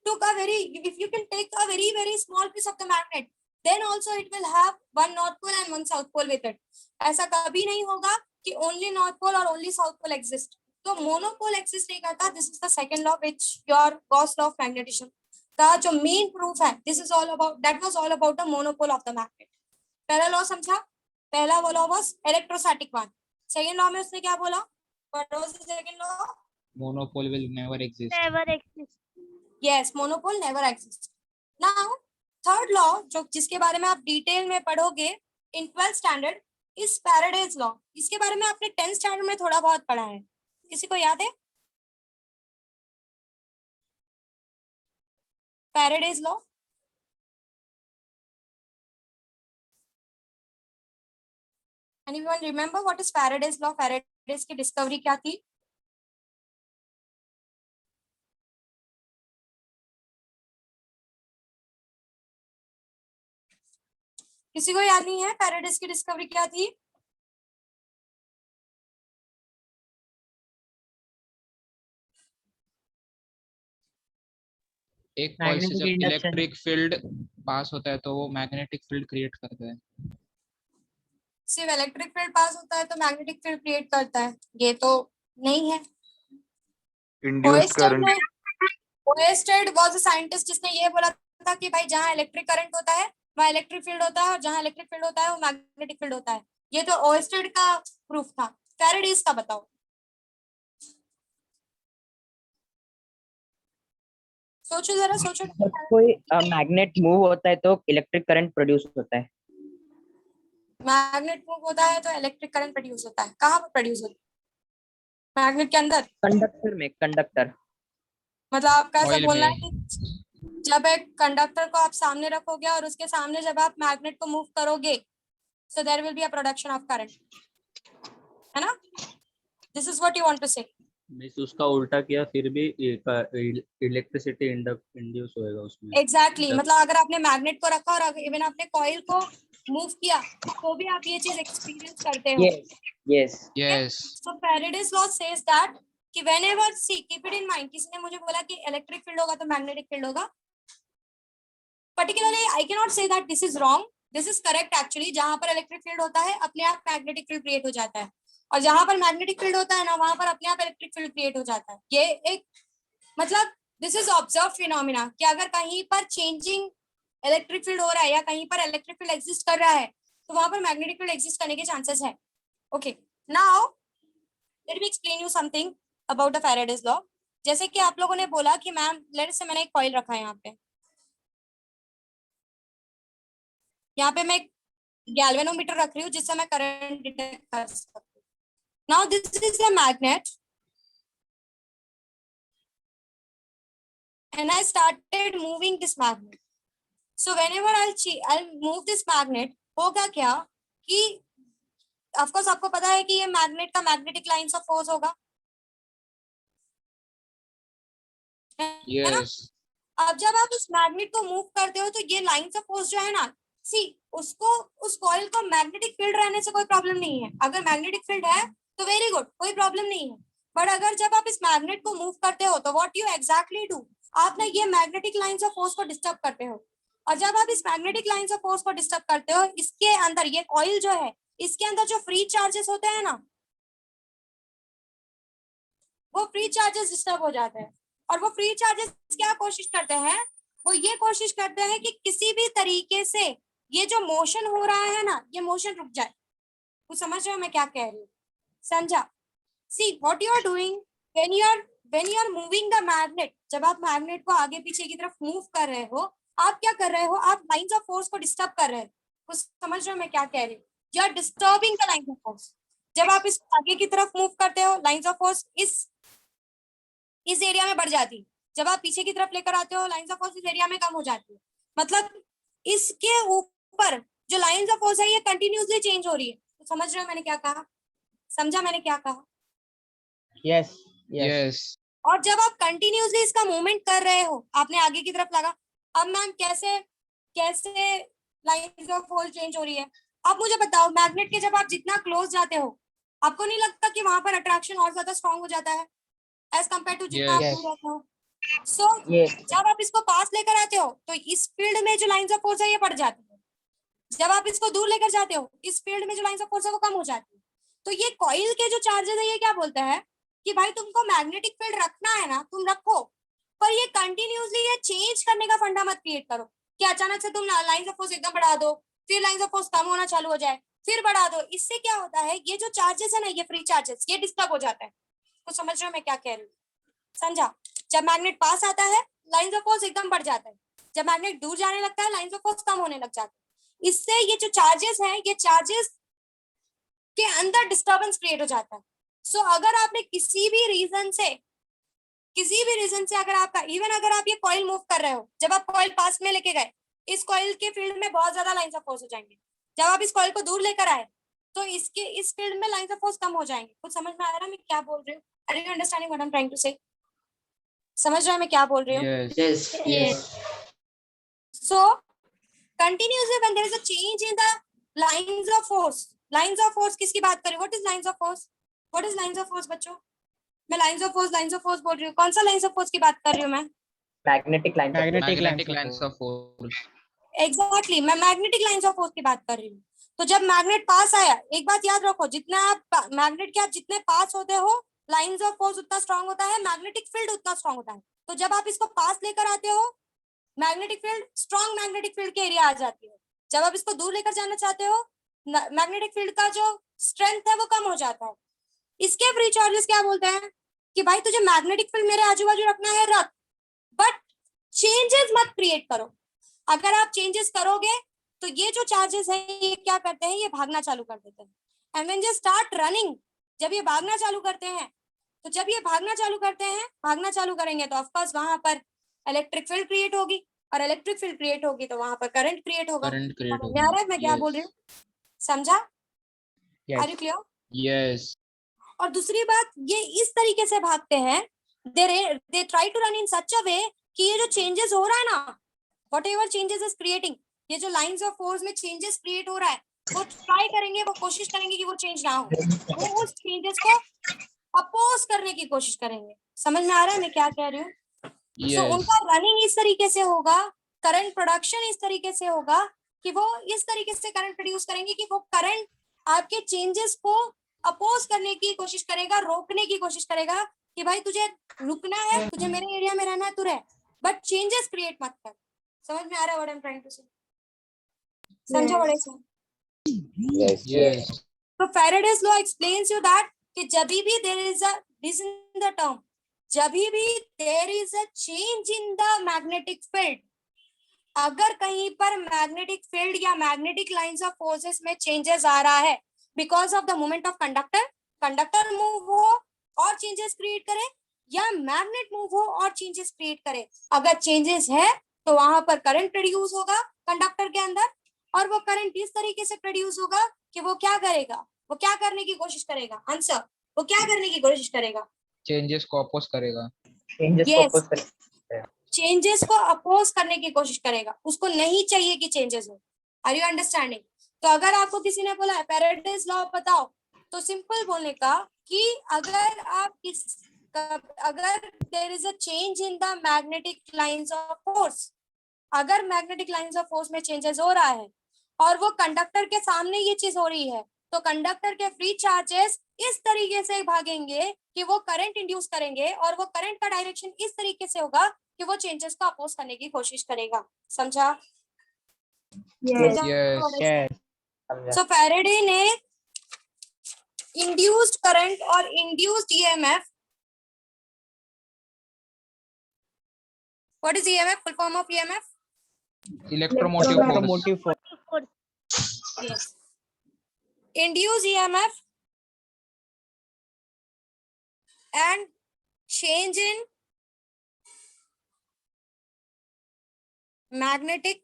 Speaker 1: took a very, if you can take a very small piece of the magnet then also it will have one north pole and one south pole with it। ऐसा कभी नहीं होगा कि only north pole और only south pole exist। तो monopole exist नहीं करता। this is the second law which your Gauss law of magnetism का जो मेन प्रूफ है, this is all about, that was all about the monopole of the magnet। पहला law समझा? पहला वो law was electrostatic one। Second law में उसने क्या बोला? what was the second law?
Speaker 3: Monopole will never exist.
Speaker 5: Never exist.
Speaker 1: Yes, monopole never exists। Now, third law जो जिसके बारे में आप डिटेल में पढ़ोगे in 12th स्टैंडर्ड इस Faraday's law। इसके बारे में आपने 10th स्टैंडर्ड में थोड़ा बहुत पढ़ा है, किसी को याद है? Faraday's law, anyone remember what is Faraday's law? Faraday's की डिस्कवरी क्या थी? किसी को याद नहीं है Faraday's की डिस्कवरी क्या थी?
Speaker 3: एक कॉइल से
Speaker 4: Magnetic
Speaker 3: जब
Speaker 4: induction.
Speaker 3: इलेक्ट्रिक फील्ड पास होता है तो वो मैग्नेटिक फील्ड क्रिएट करता है।
Speaker 1: सिर्फ इलेक्ट्रिक फील्ड पास होता है तो मैग्नेटिक फील्ड क्रिएट करता है, ये तो नहीं है।
Speaker 5: Induced current.
Speaker 1: Oersted was a scientist जिसने ये बोला था कि भाई जहाँ इलेक्ट्रिक करंट होता है वहाँ इलेक्ट्रिक फील्ड होता है, और जहाँ इलेक्ट्रिक फील्ड होता है वो मैग्नेटिक फील्ड होता है। ये तो ओएस्टेड का प्रूफ था। फैराडेज का बताओ, सोचो जरा, सोचो।
Speaker 4: जब कोई मैग्नेट मूव होता है तो इलेक्ट्रिक करंट प्रोड्यूस होता है।
Speaker 1: मैग्नेट मूव होता है तो इलेक्ट्रिक करंट प्रोड्यूस होता है। कहाँ पर प्रोड्यूस होता है? मैग्नेट के अंदर।
Speaker 4: कंडक्टर में, कंडक्टर।
Speaker 1: मतलब आपका ऐसा
Speaker 3: Coil
Speaker 1: बोलना
Speaker 3: में।
Speaker 1: है कि जब एक कंडक्टर को आप सामने रखोगे और उसके सामने जब आप मैग्नेट को मूव करोगे, so there will be a production of current, है ना? This is what you want to say.
Speaker 6: Means उसका उल्टा किया फिर भी इलेक्ट्रिसिटी इंड्यूस होएगा उसमें।
Speaker 1: Exactly. मतलब अगर आपने मैग्नेट को रखा और इवन आपने कॉइल को मूव किया तो भी आप ये चीज एक्सपीरियंस करते हो।
Speaker 4: Yes.
Speaker 3: Yes.
Speaker 1: So Faraday's law says that कि whenever, see, keep it in mind, किसी ने मुझे बोला कि इलेक्ट्रिक फील्ड होगा तो मैग्नेटिक फील्ड होगा, particularly I cannot say that this is wrong, this is correct actually। जहां पर इलेक्ट्रिक फील्ड होता है अपने आप मैग्नेटिक फील्ड क्रिएट हो जाता है, और जहां पर मैग्नेटिक फील्ड होता है ना वहां पर अपने आप इलेक्ट्रिक फील्ड क्रिएट हो जाता है। ये एक मतलब दिस इज ऑब्जर्व फिनोमिना कि अगर कहीं पर चेंजिंग इलेक्ट्रिक फील्ड हो रहा है या कहीं पर इलेक्ट्रिक फील्ड एग्जिस्ट कर रहा है तो वहां पर मैग्नेटिक फील्ड एग्जिस्ट करने के चांसेस है। Okay, now let me explain you something about the Faraday's law. जैसे कि आप लोगों ने बोला कि मैम लेट्स से मैंने एक कॉइल रखा है यहाँ पे मैं एक गैल्वेनोमीटर रख रही हूँ जिससे मैं करंट डिटेक्ट कर सकती हूँ। Now this is a magnet and I started moving this magnet. So whenever I'll move this magnet, होगा क्या कि of course आपको पता है कि ये मैग्नेट का मैग्नेटिक लाइंस ऑफ फोर्स होगा, है ना?
Speaker 3: Yes.
Speaker 1: अब जब आप इस मैग्नेट को मूव करते हो तो ये लाइंस ऑफ फोर्स जो है ना, सी उसको उस कॉइल को मैग्नेटिक फील्ड रहने से कोई प्रॉब्लम नहीं है। अगर मैग्नेटिक फील्ड है तो वेरी गुड, कोई प्रॉब्लम नहीं है। बट अगर जब आप इस मैग्नेट को मूव करते हो तो व्हाट यू एग्जैक्टली डू, आप ना ये मैग्नेटिक लाइंस ऑफ फोर्स को डिस्टर्ब करते हो। और जब आप इस मैग्नेटिक लाइंस ऑफ फोर्स को डिस्टर्ब करते हो, इसके अंदर ये कॉइल जो है इसके अंदर जो फ्री चार्जेस होते हैं ना, वो फ्री चार्जेस डिस्टर्ब हो जाते हैं। और वो फ्री चार्जेस क्या कोशिश करते हैं, वो ये कोशिश करते हैं कि किसी भी तरीके से ये जो मोशन हो रहा है ना, ये मोशन रुक जाए। वो समझ रहे हो मैं क्या कह रही हूँ? समझा? See what you are doing when you are moving the magnet, जब आप मैग्नेट को आगे पीछे की तरफ मूव कर रहे हो, आप क्या कर रहे हो, आप लाइंस ऑफ फोर्स को डिस्टर्ब कर रहे हो। कुछ समझ रहे हो मैं क्या कह रही हूँ? You are disturbing the lines of force. जब आप इस आगे की तरफ मूव करते हो, लाइंस ऑफ फोर्स इस एरिया में बढ़ जाती है। जब आप पीछे की तरफ लेकर आते हो, लाइंस ऑफ फोर्स इस एरिया में कम हो जाती है। मतलब इसके ऊपर जो लाइंस ऑफ फोर्स है ये कंटिन्यूसली चेंज हो रही है। तो समझ रहे हो मैंने क्या कहा? समझा मैंने क्या कहा?
Speaker 4: Yes.
Speaker 3: Yes.
Speaker 1: और जब आप कंटिन्यूसली इसका मूवमेंट कर रहे हो, आपने आगे की तरफ लगा, अब मैम कैसे लाइंस ऑफ फोर्स चेंज हो रही है? अब मुझे बताओ, मैग्नेट के जब आप जितना क्लोज जाते हो, आपको नहीं लगता कि वहां पर अट्रैक्शन और ज्यादा स्ट्रांग हो जाता है एज कम्पेयर टू जितना आप
Speaker 3: Yes.
Speaker 1: दूर रहते हो? सो जब आप इसको पास लेकर आते हो तो इस फील्ड में जो लाइंस ऑफ फोर्स है ये बढ़ जाती है। जब आप इसको दूर लेकर जाते हो, इस फील्ड में जो लाइंस ऑफ फोर्स है वो कम हो जाती है। तो ये कॉइल के जो चार्जेस है ये क्या बोलते हैं कि भाई तुमको मैग्नेटिक फील्ड रखना है ना, तुम रखो, पर ये कंटिन्यूसली ये चेंज करने का फंडा मत क्रिएट करो कि अचानक से तुम लाइंस ऑफ फोर्स एकदम बढ़ा दो, फिर लाइंस ऑफ फोर्स कम होना चालू हो जाए, फिर बढ़ा दो। इससे क्या होता है, ये जो चार्जेस है ना, ये फ्री चार्जेस, ये डिस्टर्ब हो जाता है। तो समझ रहे हो मैं क्या कह रही हूँ? समझा? जब मैग्नेट पास आता है, लाइंस ऑफ फोर्स एकदम बढ़ जाता है। जब मैग्नेट दूर जाने लगता है, लाइंस ऑफ फोर्स कम होने लग जाता है। इससे ये जो चार्जेस हैं, ये चार्जेस के अंदर डिस्टर्बेंस क्रिएट हो जाता है। सो अगर आपने किसी भी रीजन से अगर आपका, इवन अगर आप ये कॉइल मूव कर रहे हो, जब आप कॉइल पास में लेके गए, इस कॉइल के फील्ड में बहुत ज्यादा लाइंस ऑफ फोर्स हो जाएंगे। जब आप इस कॉइल को दूर लेकर आए तो इस फील्ड में लाइंस ऑफ फोर्स कम हो जाएंगे। कुछ समझ में आ रहा है मैं क्या बोल रही हूँ? Are you understanding what I am trying to say? समझ रहे हैं मैं क्या बोल रही हूँ?
Speaker 3: Yes.
Speaker 4: Yes.
Speaker 1: So continuously when there is a change in the lines of force किसकी बात करें? What is lines of force? What is lines of force बच्चों? मैं lines of force बोल रही हूँ। कौन सा lines of force की बात कर रही हूँ मैं?
Speaker 4: Magnetic line
Speaker 3: magnetic lines of force.
Speaker 1: Exactly मैं मैग्नेटिक लाइंस ऑफ फोर्स की बात कर रही हूँ। तो जब मैग्नेट पास आया, एक बात याद रखो, जितना आप मैग्नेट के आप जितने पास होते हो लाइंस ऑफ फोर्स उतना स्ट्रांग होता है, मैग्नेटिक फील्ड उतना स्ट्रांग होता है। तो जब आप इसको पास लेकर आते हो, magnetic field, strong magnetic field के एरिया आ जाती है। जब आप इसको दूर लेकर जाना चाहते हो, मैग्नेटिक फील्ड का जो स्ट्रेंथ है वो कम हो जाता है। इसके फ्री चार्जेस क्या बोलते हैं कि भाई तुझे मैग्नेटिक फील्ड मेरे आजू बाजू रखना है, रख, बट चेंजेस मत क्रिएट करो। अगर आप चेंजेस करोगे तो ये जो चार्जेस है ये क्या करते हैं, ये भागना चालू कर देते हैं। And when they start running, जब ये भागना चालू करते हैं, तो जब ये भागना चालू करते हैं, भागना चालू करेंगे तो ऑफकोर्स वहां पर इलेक्ट्रिक फील्ड क्रिएट होगी, और इलेक्ट्रिक फील्ड क्रिएट होगी तो वहां पर करंट क्रिएट होगा।
Speaker 3: Current create
Speaker 1: समझ में आ रहा है मैं क्या
Speaker 3: Yes.
Speaker 1: बोल रही हूँ? समझा?
Speaker 4: Yes.
Speaker 1: Are you clear?
Speaker 3: Yes.
Speaker 1: और दूसरी बात, ये इस तरीके से भागते हैं, they try to run in such a way कि ये जो चेंजेस हो रहा है ना, व्हाटएवर चेंजेस इज क्रिएटिंग, ये जो लाइंस ऑफ फोर्स में चेंजेस क्रिएट हो रहा है, वो ट्राई करेंगे, वो कोशिश करेंगे कि वो चेंज ना हो, वो उस चेंजेस को अपोज करने की कोशिश करेंगे। समझ में आ रहा है मैं क्या कह रही हूँ? सो
Speaker 3: Yes.
Speaker 1: उनका रनिंग इस तरीके से होगा, करंट प्रोडक्शन इस तरीके से होगा कि वो इस तरीके से करंट प्रोड्यूस करेंगे कि वो करंट आपके चेंजेस को अपोज करने की कोशिश करेगा, रोकने की कोशिश करेगा कि भाई तुझे रुकना है, तुझे मेरे एरिया में रहना है, तू रह, बट चेंजेस क्रिएट मत कर। समझ में आ रहा है what I am trying to say? समझा बड़े से?
Speaker 3: Yes.
Speaker 1: तो Faraday's law explains you that कि जब भी there is a, this in the term, जब भी there is a change in the magnetic field, अगर कहीं पर मैग्नेटिक फील्ड या मैग्नेटिक लाइंस ऑफ फोर्सेस में चेंजेस आ रहा है because of the movement of conductor move हो और चेंजेस क्रिएट करे, या मैग्नेट मूव हो और चेंजेस क्रिएट करे, अगर चेंजेस है तो वहां पर करंट प्रोड्यूस होगा कंडक्टर के अंदर, और वो करंट इस तरीके से प्रोड्यूस होगा कि वो क्या करेगा, वो क्या करने की कोशिश करेगा, आंसर, वो क्या करने की कोशिश करेगा?
Speaker 3: Changes को oppose करेगा.
Speaker 4: Changes
Speaker 1: Yes.
Speaker 4: को oppose करेगा।
Speaker 1: चेंजेस को अपोज करने की कोशिश करेगा, उसको नहीं चाहिए कि चेंजेस हो। Are you understanding? तो अगर आपको किसी ने बोला फैराडेज लॉ बताओ, तो सिंपल बोलने का कि अगर there is a change in the magnetic lines of force, अगर मैग्नेटिक लाइंस ऑफ फोर्स में चेंजेस हो रहा है और वो कंडक्टर के सामने ये चीज हो रही है, तो कंडक्टर के फ्री चार्जेस इस तरीके से भागेंगे कि वो करंट इंड्यूस करेंगे, और वो करंट का डायरेक्शन इस तरीके से होगा कि वो चेंजेस को अपोज करने की कोशिश करेगा। समझा?
Speaker 3: Yes.
Speaker 4: समझा।
Speaker 1: सो फैराडे ने इंड्यूस्ड करंट और induced EMF, what is EMF? Full form of EMF?
Speaker 3: Electromotive force.
Speaker 1: Yes. Induced EMF and change in magnetic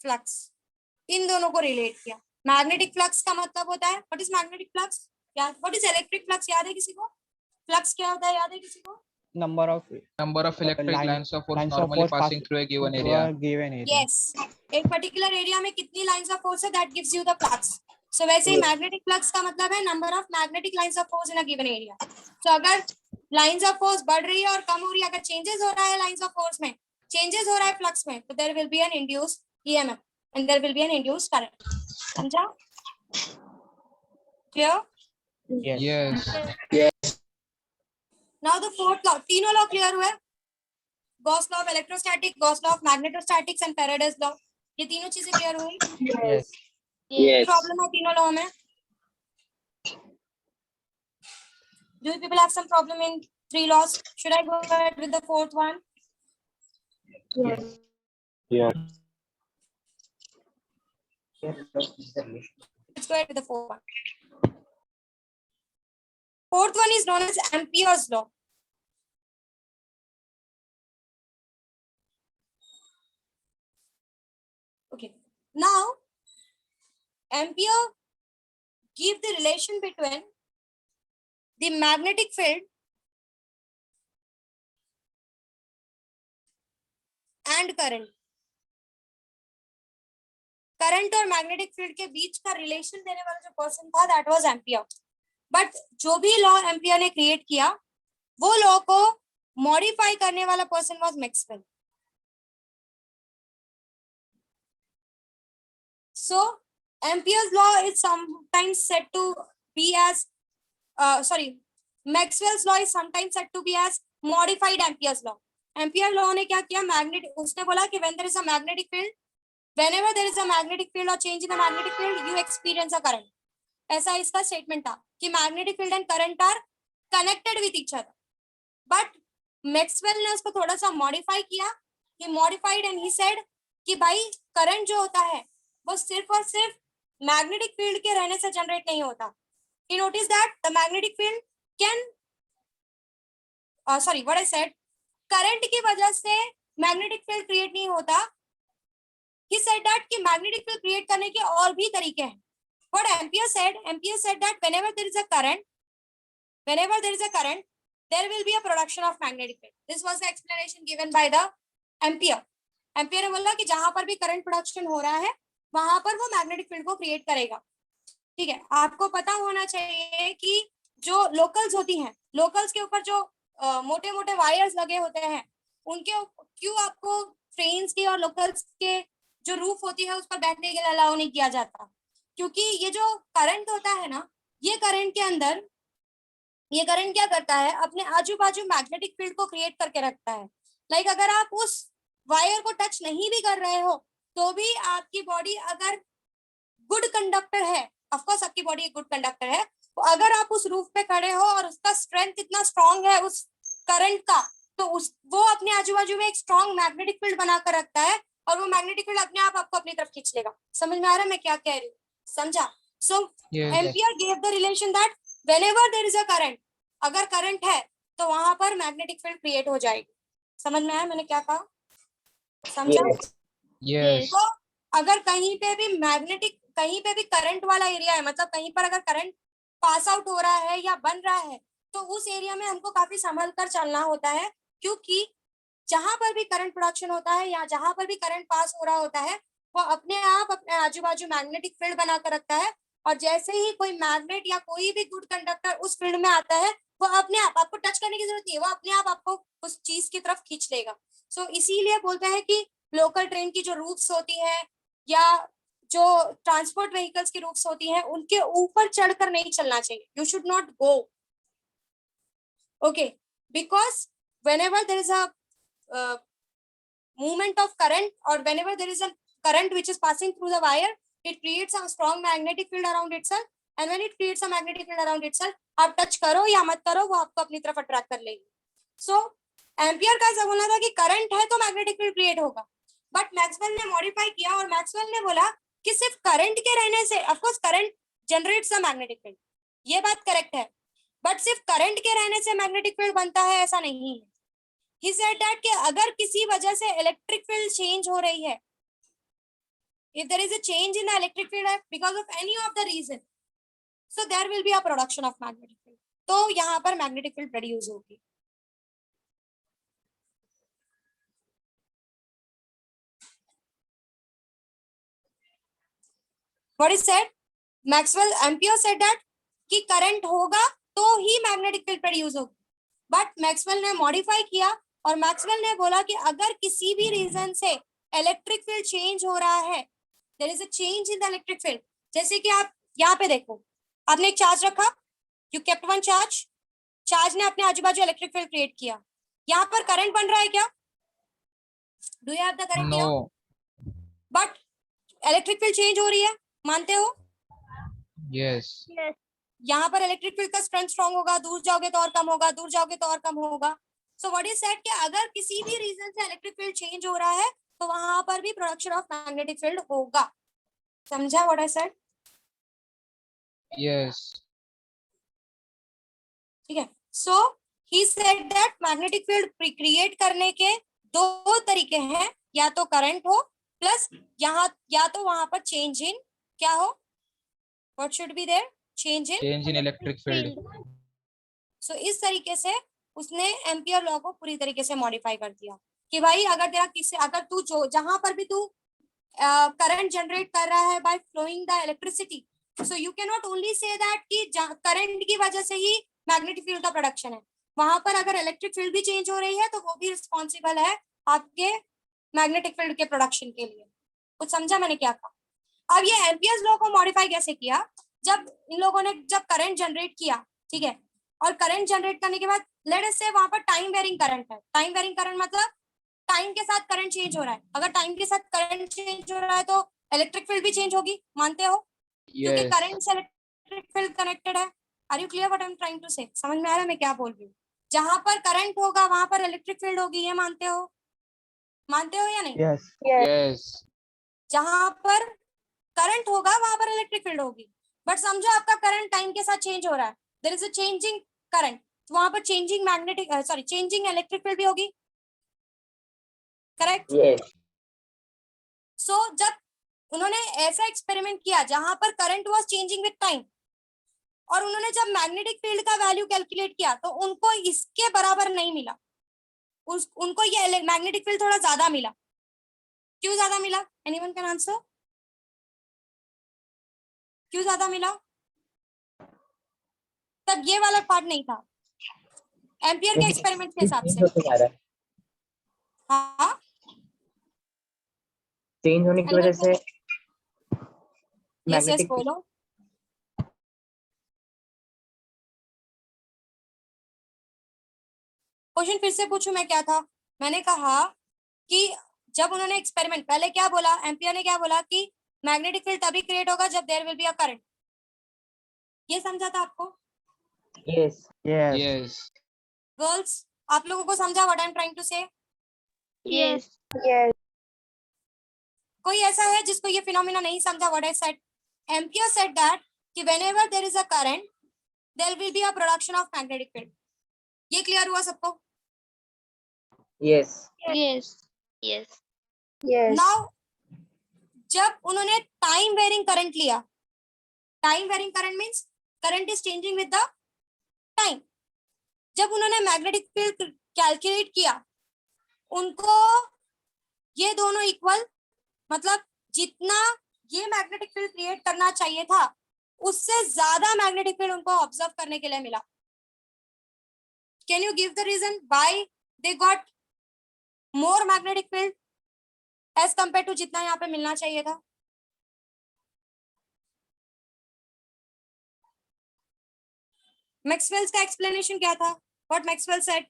Speaker 1: flux, इन दोनों को रिलेट किया। मैग्नेटिक फ्लक्स का मतलब होता है, what is magnetic flux, what is electric flux, याद है किसी को? फ्लक्स क्या होता है, याद है किसी को?
Speaker 2: Number of
Speaker 3: Electric lines of force normally passing through a given area.
Speaker 1: Yes. एक पर्टिकुलर एरिया में कितनी लाइंस ऑफ फोर्स है, that gives you the flux. So वैसे ही मैग्नेटिक फ्लक्स का मतलब है number of magnetic lines of force in a given area. So अगर लाइंस ऑफ फोर्स बढ़ रही है और कम हो रही है, अगर चेंजेस हो रहा है लाइंस ऑफ फोर्स में, चेंजेस हो रहा है फ्लक्स में, तो there will be an induced EMF and there will be an induced current. समझा? Clear?
Speaker 3: Yes.
Speaker 1: Now the fourth law, तीनों लॉ क्लियर हुए? Gauss law of electrostatic, Gauss law of magnetostatics and Faraday's law, ये तीनों चीजें clear हुई?
Speaker 4: Yes.
Speaker 1: Problem है तीनों law में? Do you people have some problem in 3 laws? Should I go ahead with the 4th one? Let's go ahead with the 4th one. 4th one is known as Ampere's law. Okay. Now, Ampere give the relation between the magnetic field and current. Current और magnetic field के बीच का relation देने वाला जो person था, that was ampere. But जो भी law ampere ने क्रिएट किया, वो लॉ को मॉडिफाई करने वाला person was Maxwell. So Ampere's law is sometimes said to be as Maxwell's law is sometimes said to be as modified Ampere's law. Ampere law ने क्या किया, मैग्नेटिक, उसने बोला कि when there is a magnetic field, whenever there is a magnetic field or change in the magnetic field, you experience a current. ऐसा इसका statement था कि magnetic field and current are connected with each other. But Maxwell ने उसको थोड़ा सा modify किया. He modified and he said कि भाई करंट जो होता है वो सिर्फ और सिर्फ मैग्नेटिक फील्ड के रहने से जनरेट नहीं होता. He noticed that the magnetic field can what I said, current की वजह से मैग्नेटिक फील्ड क्रिएट नहीं होता. He said that कि मैग्नेटिक फील्ड क्रिएट करने के और भी तरीके हैं. What Ampere said that whenever there is a current, there will be a production of magnetic field. This was the explanation given by the Ampere. Ampere ने बोला कि जहां पर भी करंट प्रोडक्शन हो रहा है वहां पर वो मैग्नेटिक फील्ड को क्रिएट करेगा. ठीक है, आपको पता होना चाहिए कि जो लोकल्स होती हैं, लोकल्स के ऊपर जो मोटे मोटे वायर्स लगे होते हैं, उनके क्यों आपको ट्रेन्स के और लोकल्स के जो रूफ होती है उस पर बैठने के लिए अलाउ नहीं किया जाता? क्योंकि ये जो करंट होता है ना, ये करंट के अंदर, ये करंट क्या करता है, अपने आजू बाजू मैग्नेटिक फील्ड को क्रिएट करके रखता है. लाइक अगर आप उस वायर को टच नहीं भी कर रहे हो तो भी आपकी बॉडी अगर गुड कंडक्टर है, ऑफकोर्स आपकी बॉडी एक गुड कंडक्टर है, तो अगर आप उस रूफ पे खड़े हो और उसका स्ट्रेंथ इतना स्ट्रांग है उस करंट का, तो वो अपने आजू बाजू में एक स्ट्रांग मैग्नेटिक फील्ड बनाकर रखता है और वो मैग्नेटिक फील्ड अपने आप आपको अपनी तरफ खींच लेगा. समझ में आ रहा है मैं क्या कह रही हूँ? समझा? So Ampere gave the relation that whenever there is a current, अगर करंट है तो वहां पर मैग्नेटिक फील्ड क्रिएट हो जाएगी. समझ में आया मैंने क्या कहा? समझा?
Speaker 3: Yes.
Speaker 1: तो अगर कहीं पे भी करंट वाला एरिया है, मतलब कहीं पर अगर करंट पास आउट हो रहा है या बन रहा है, तो उस एरिया में हमको काफी संभल कर चलना होता है. क्योंकि जहां पर भी करंट प्रोडक्शन होता है या जहां पर भी करंट पास हो रहा होता है, वो अपने आप अपने आजू बाजू मैग्नेटिक फील्ड बनाकर रखता है. और जैसे ही कोई मैग्नेट या कोई भी गुड कंडक्टर उस फील्ड में आता है, वो अपने आप, आपको टच करने की जरूरत नहीं है, वो अपने आप आपको उस चीज की तरफ खींच लेगा. सो इसीलिए बोलते हैं कि लोकल ट्रेन की जो रूट्स होती है या जो ट्रांसपोर्ट व्हीकल्स की रूट्स होती हैं, उनके ऊपर चढ़कर नहीं चलना चाहिए. You should not go. Okay, because whenever there is a movement of current or whenever there is a current which is passing through the wire, it creates a strong magnetic field around itself, and when it creates a magnetic field around itself, आप touch करो या मत करो, वो आपको अपनी तरफ attract कर लेगी. सो एम्पियर का ऐसा बोलना था कि करंट है तो मैग्नेटिक फील्ड क्रिएट होगा. बट मैक्सवेल ने मॉडिफाई किया और मैक्सवेल ने बोला कि सिर्फ करंट के रहने से, of course current generates a magnetic field, ये बात करेक्ट है, बट सिर्फ करंट के रहने से मैग्नेटिक फील्ड बनता है ऐसा नहीं है. He said that कि अगर किसी वजह से इलेक्ट्रिक फील्ड चेंज हो रही है, if there is a change in the electric field because of any of the reason, so there will be a production of magnetic field. तो यहाँ पर मैग्नेटिक फील्ड प्रोड्यूस होगी. What is said? Maxwell, Ampere said that कि current होगा तो ही magnetic field produce होगी. But Maxwell ने modify किया और मैक्सवेल ने बोला कि अगर किसी भी रीजन से इलेक्ट्रिक फील्ड चेंज हो रहा है, there is a change in the electric field. जैसे कि आप यहाँ पे देखो, आपने एक चार्ज रखा, you kept one charge, charge ने अपने आजू बाजू इलेक्ट्रिक फील्ड क्रिएट किया. यहाँ पर करंट बन रहा है क्या? Do you have the current?
Speaker 3: No.
Speaker 1: But electric field change हो रही है, मानते हो?
Speaker 3: Yes.
Speaker 1: यहाँ पर इलेक्ट्रिक फील्ड का स्ट्रेंथ स्ट्रांग होगा, दूर जाओगे तो और कम होगा, दूर जाओगे तो और कम होगा. सो व्हाट इज सेड कि अगर किसी भी रीजन से इलेक्ट्रिक फील्ड चेंज हो रहा है तो वहां पर भी प्रोडक्शन ऑफ मैग्नेटिक फील्ड होगा. समझा व्हाट आई सेड?
Speaker 3: Yes.
Speaker 1: ठीक है. So he said that magnetic field create करने के दो तरीके हैं, या तो करंट हो प्लस यहाँ या तो वहां पर चेंज इन क्या हो, what should be there, change in
Speaker 3: Electric field.
Speaker 1: So इस तरीके से उसने एम्पियर लॉ को पूरी तरीके से मॉडिफाई कर दिया कि भाई अगर तू जो जहां पर भी तू करंट जनरेट कर रहा है by flowing the electricity, so you can not only say that कि करंट की वजह से ही मैग्नेटिक फील्ड का प्रोडक्शन है. वहां पर अगर इलेक्ट्रिक फील्ड भी चेंज हो रही है तो वो भी रिस्पॉन्सिबल है आपके मैग्नेटिक फील्ड के प्रोडक्शन के लिए। कुछ समझा मैंने क्या कहा? अब ये एम्पियर्स लॉ को मॉडिफाई कैसे किया, जब इन लोगों ने जब करंट जनरेट किया, ठीक है, और करंट जनरेट करने के बाद लेट अस से वहां पर टाइम वेरिंग करंट है। टाइम वेरिंग करंट मतलब टाइम के साथ करंट चेंज हो रहा है। अगर टाइम के साथ करंट चेंज हो रहा है तो इलेक्ट्रिक फील्ड भी चेंज होगी, मानते हो? क्योंकि
Speaker 3: Yes.
Speaker 1: करंट से इलेक्ट्रिक फील्ड कनेक्टेड है। Are you clear what I am trying to say? समझ में आ रहा है मैं क्या बोल रही हूँ? जहां पर करंट होगा वहां पर इलेक्ट्रिक फील्ड होगी, ये मानते हो? मानते हो या नहीं?
Speaker 2: Yes.
Speaker 3: Yes.
Speaker 1: जहां पर करंट होगा वहां पर इलेक्ट्रिक फील्ड होगी। बट समझो आपका करंट टाइम के साथ चेंज हो रहा है, there is a changing current, तो वहां पर changing magnetic sorry changing electric field भी होगी, करेक्ट?
Speaker 4: Yes.
Speaker 1: सो जब उन्होंने ऐसा एक्सपेरिमेंट किया जहां पर current was changing with time, और उन्होंने जब मैग्नेटिक फील्ड का वैल्यू कैलकुलेट किया तो उनको इसके बराबर नहीं मिला, उनको ये मैग्नेटिक फील्ड थोड़ा ज्यादा मिला। क्यों ज्यादा मिला? Anyone can answer? क्यों ज्यादा मिला? तब ये वाला पार्ट नहीं था एम्पियर के एक्सपेरिमेंट के हिसाब से।
Speaker 4: होते जा रहा है,
Speaker 1: हाँ,
Speaker 4: चेंज होने की वजह से
Speaker 1: यस
Speaker 4: मैग्नेटिक
Speaker 1: बोलो। क्वेश्चन फिर से पूछूं मैं, क्या था? मैंने कहा कि जब उन्होंने एक्सपेरिमेंट, पहले क्या बोला एम्पियर ने, क्या बोला कि मैग्नेटिक फील्ड तभी क्रिएट होगा जब there will be a current. ये समझा था आपको?
Speaker 4: Yes
Speaker 2: Yes.
Speaker 3: Yes.
Speaker 1: गर्ल्स, आप लोगों को समझा what I am trying to say?
Speaker 7: Yes.
Speaker 1: कोई ऐसा है जिसको ये फिनोमेना नहीं समझा what I said? Ampere said that कि whenever there is a current there will be a production of magnetic field. ये क्लियर हुआ सबको?
Speaker 4: Yes
Speaker 7: Yes. Yes.
Speaker 1: नाउ जब उन्होंने टाइम वेरिंग करंट लिया, time varying current means current is changing with the time, जब उन्होंने magnetic field calculate किया, उनको ये दोनों इक्वल, मतलब जितना ये मैग्नेटिक फील्ड क्रिएट करना चाहिए था उससे ज्यादा मैग्नेटिक फील्ड उनको ऑब्जर्व करने के लिए मिला। Can you give the reason why they got more magnetic field as compared to जितना यहाँ पे मिलना चाहिए था? मैक्सवेल्स का एक्सप्लेनेशन क्या था? What Maxwell said?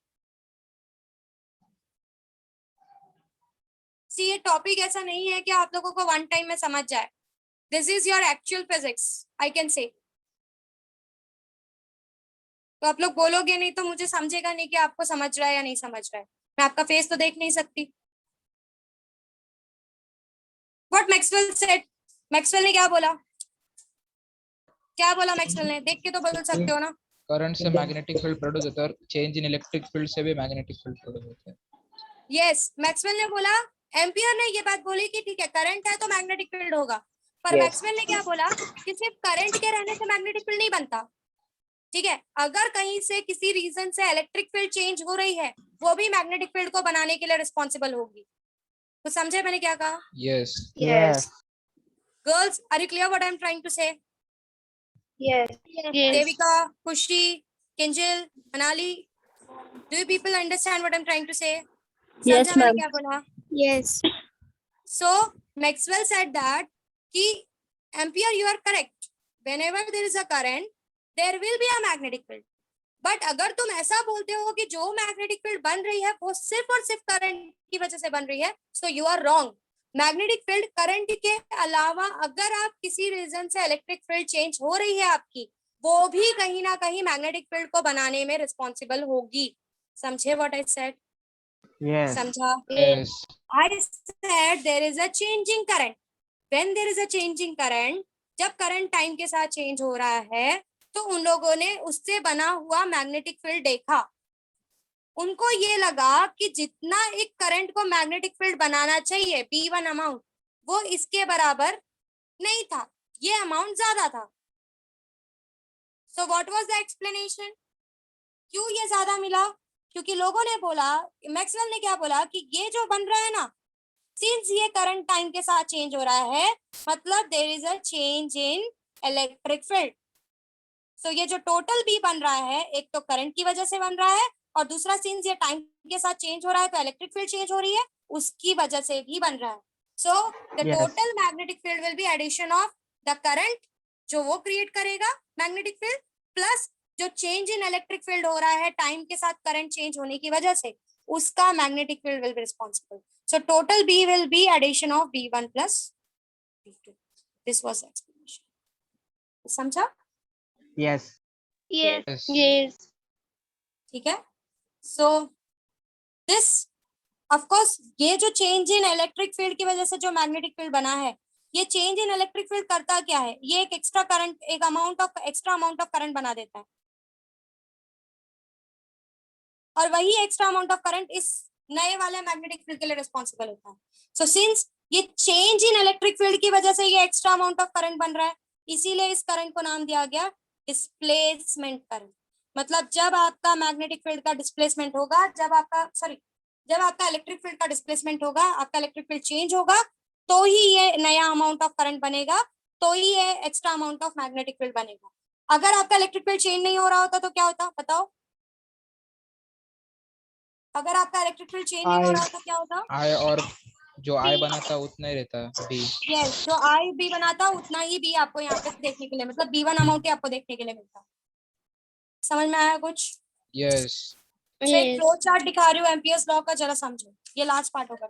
Speaker 1: सी, ये टॉपिक ऐसा नहीं है कि आप लोगों को वन टाइम में समझ जाए। This is your actual physics, I can say. तो आप लोग बोलोगे नहीं तो मुझे समझेगा नहीं कि आपको समझ रहा है या नहीं समझ रहा है। मैं आपका फेस तो देख नहीं सकती। What Maxwell said? मैक्सवेल ने क्या बोला? क्या बोला मैक्सवेल ने? देख के तो बोल सकते हो ना।
Speaker 3: करंट से मैग्नेटिक फील्ड प्रोड्यूस होता है और चेंज इन इलेक्ट्रिक फील्ड से भी मैग्नेटिक फील्ड प्रोड्यूस होता है।
Speaker 1: यस, मैक्सवेल ने बोला, एम्पियर ने ये बात बोली कि ठीक है करंट है तो मैग्नेटिक फील्ड होगा, पर
Speaker 4: Yes.
Speaker 1: मैक्सवेल ने क्या बोला कि सिर्फ करंट के रहने से मैग्नेटिक फील्ड नहीं बनता। ठीक है, अगर कहीं से किसी रीजन से इलेक्ट्रिक फील्ड चेंज हो रही है वो भी मैग्नेटिक फील्ड को बनाने के लिए रिस्पॉन्सिबल होगी। तो समझे मैंने क्या कहा?
Speaker 3: Yes.
Speaker 2: Yes.
Speaker 1: Girls, are you clear what I am trying to say?
Speaker 7: Yes.
Speaker 1: Devika, Khushi, Kinjal, Manali, do you people understand what I am trying to say?
Speaker 7: Yes,
Speaker 1: समझा मैंने
Speaker 7: ma'am.
Speaker 1: क्या बोला?
Speaker 7: Yes.
Speaker 1: So Maxwell said that कि Ampere, you are correct. Whenever there is a current, there will be a magnetic field. But अगर तुम ऐसा बोलते हो कि जो मैग्नेटिक फील्ड बन रही है वो सिर्फ और सिर्फ करंट की वजह से बन रही है, so you are wrong. Magnetic field current के अलावा अगर आप किसी रीजन से इलेक्ट्रिक फील्ड चेंज हो रही है आपकी, वो भी कहीं ना कहीं मैग्नेटिक फील्ड को बनाने में रिस्पॉन्सिबल होगी। समझे व्हाट आई सेड?
Speaker 2: Yes.
Speaker 1: समझा?
Speaker 3: Yes.
Speaker 1: I said there is a changing current. When there is a changing current, जब करंट टाइम के साथ चेंज हो रहा है तो उन लोगों ने उससे बना हुआ मैग्नेटिक फील्ड देखा। उनको ये लगा कि जितना एक करंट को मैग्नेटिक फील्ड बनाना चाहिए B1 अमाउंट, वो इसके बराबर नहीं था, ये अमाउंट ज्यादा था। So what was the explanation? क्यों ये ज्यादा मिला? क्योंकि लोगों ने बोला, मैक्सवेल ने क्या बोला कि ये जो बन रहा है ना, सिंस ये करंट टाइम के साथ चेंज हो रहा है, मतलब there is a change in electric field. So ये जो टोटल बी बन रहा है, एक तो करंट की वजह से बन रहा है, और दूसरा सिंस ये टाइम के साथ चेंज हो रहा है तो इलेक्ट्रिक फील्ड चेंज हो रही है, उसकी वजह से भी बन रहा है. So the
Speaker 4: Yes.
Speaker 1: Total magnetic field will be addition of the current जो वो क्रिएट करेगा मैग्नेटिक फील्ड, प्लस जो चेंज इन इलेक्ट्रिक फील्ड हो रहा है टाइम के साथ करंट चेंज होने की वजह से, उसका magnetic field will be responsible. So total B will be addition of B1 plus B2. This was explanation. समझा?
Speaker 4: Yes.
Speaker 7: Yes.
Speaker 3: Yes.
Speaker 7: Yes.
Speaker 1: ठीक है. सो दिस ऑफ कोर्स ये जो चेंज इन इलेक्ट्रिक फील्ड की वजह से जो मैग्नेटिक फील्ड बना है, ये चेंज इन इलेक्ट्रिक फील्ड करता क्या है, ये एक एक्स्ट्रा करंट, एक एक्स्ट्रा अमाउंट ऑफ करंट बना देता है, और वही एक्स्ट्रा अमाउंट ऑफ करंट इस नए वाले मैग्नेटिक फील्ड के लिए रिस्पॉन्सिबल होता है. सो सिंस ये चेंज इन इलेक्ट्रिक फील्ड की वजह से ये एक्स्ट्रा अमाउंट ऑफ करंट बन रहा है, इसीलिए इस करंट को नाम दिया गया डिस्प्लेसमेंट करंट. मतलब जब आपका मैग्नेटिक फील्ड का डिस्प्लेसमेंट होगा, जब आपका इलेक्ट्रिक फील्ड का डिस्प्लेसमेंट होगा, आपका इलेक्ट्रिक फील्ड चेंज होगा, तो ही ये नया अमाउंट ऑफ करंट बनेगा, तो ही ये extra amount of magnetic field बनेगा. अगर आपका इलेक्ट्रिक फील्ड चेंज नहीं हो रहा होता तो क्या होता, बताओ? अगर आपका इलेक्ट्रिक फील्ड चेंज नहीं हो रहा तो क्या होता?
Speaker 3: I और जो I बना था उतना ही रहता B.
Speaker 1: यस, जो आई बी बनाता उतना ही बी आपको यहाँ पे देखने के लिए, मतलब B1 अमाउंट ही आपको देखने के लिए मिलता. समझ में आया कुछ?
Speaker 3: Yes.
Speaker 1: एक
Speaker 7: Yes.
Speaker 1: फ्लो चार्ट दिखा रही हूँ एम्पियर्स लॉ का, जरा समझो. ये लास्ट पार्ट होगा.